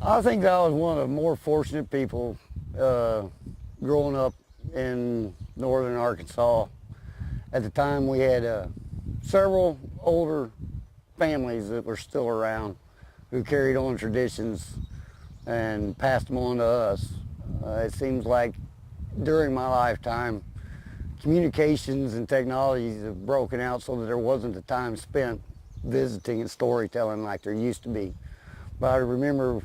I think that I was one of the more fortunate people growing up in northern Arkansas. At the time, we had several older families that were still around who carried on traditions and passed them on to us. It seems like during my lifetime, communications and technologies have broken out so that there wasn't the time spent visiting and storytelling like there used to be. But I remember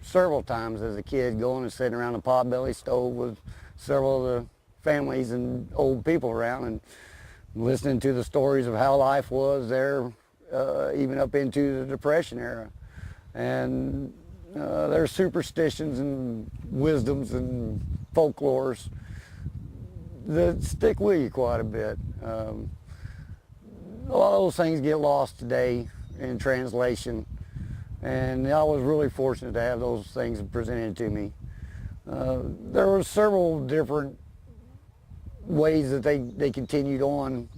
several times as a kid going and sitting around a potbelly stove with several of the families and old people around and listening to the stories of how life was there, even up into the Depression era. And there's superstitions and wisdoms and folklores that stick with you quite a bit. A lot of those things get lost today in translation, and I was really fortunate to have those things presented to me. There were several different ways that they continued on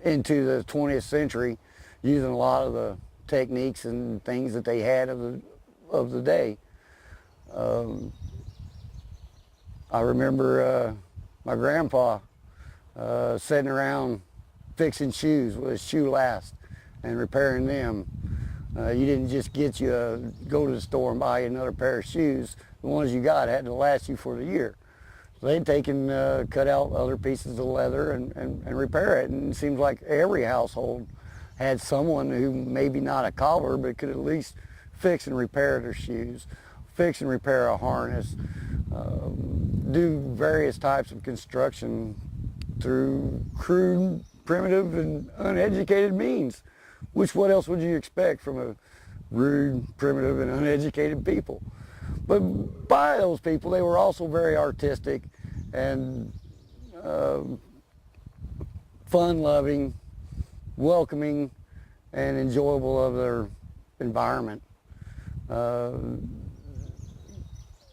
into the 20th century, using a lot of the techniques and things that they had of the day. I remember my grandpa sitting around fixing shoes with his shoe last and repairing them. You didn't just go to the store and buy another pair of shoes. The ones you got had to last you for the year. So they'd take and cut out other pieces of leather and repair it. And it seems like every household had someone who, maybe not a cobbler, but could at least fix and repair their shoes, fix and repair a harness, do various types of construction through crude, primitive, and uneducated means. What else would you expect from a rude, primitive, and uneducated people? But by those people, they were also very artistic and fun-loving, welcoming, and enjoyable of their environment.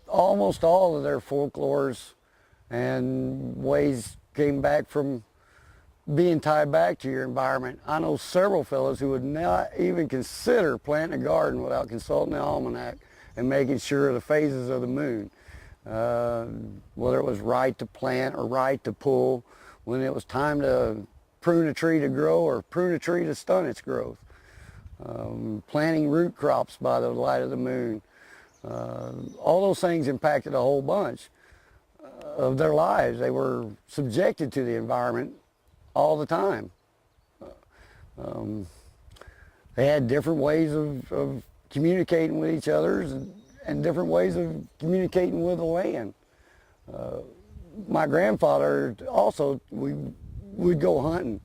Almost all of their folklores and ways came back from being tied back to your environment. I know several fellows who would not even consider planting a garden without consulting the almanac and making sure of the phases of the moon, whether it was right to plant or right to pull, when it was time to prune a tree to grow or prune a tree to stunt its growth, planting root crops by the light of the moon. All those things impacted a whole bunch of their lives. They were subjected to the environment all the time. They had different ways of communicating with each other and different ways of communicating with the land. My grandfather also, we'd go hunting.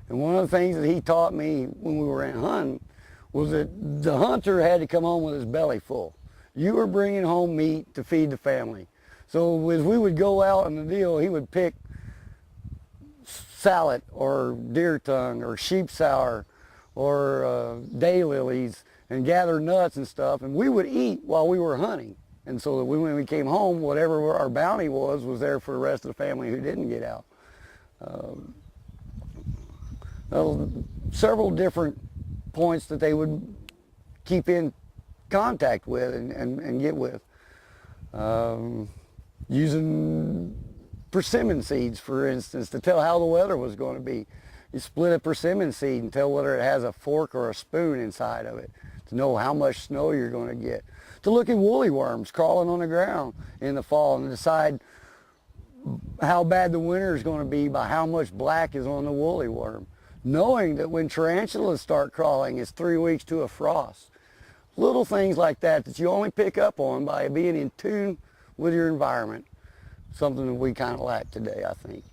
And one of the things that he taught me when we were hunting was that the hunter had to come home with his belly full. You were bringing home meat to feed the family. So as we would go out on the deal, he would pick salad or deer tongue or sheep sour or daylilies and gather nuts and stuff, and we would eat while we were hunting. And so that when we came home, whatever our bounty was there for the rest of the family who didn't get out. Several different points that they would keep in contact with and get with. Using persimmon seeds, for instance, to tell how the weather was going to be. You split a persimmon seed and tell whether it has a fork or a spoon inside of it to know how much snow you're going to get. To look at woolly worms crawling on the ground in the fall and decide how bad the winter is going to be by how much black is on the woolly worm. Knowing that when tarantulas start crawling, it's 3 weeks to a frost. Little things like that that you only pick up on by being in tune with your environment. Something that we kind of lack today, I think.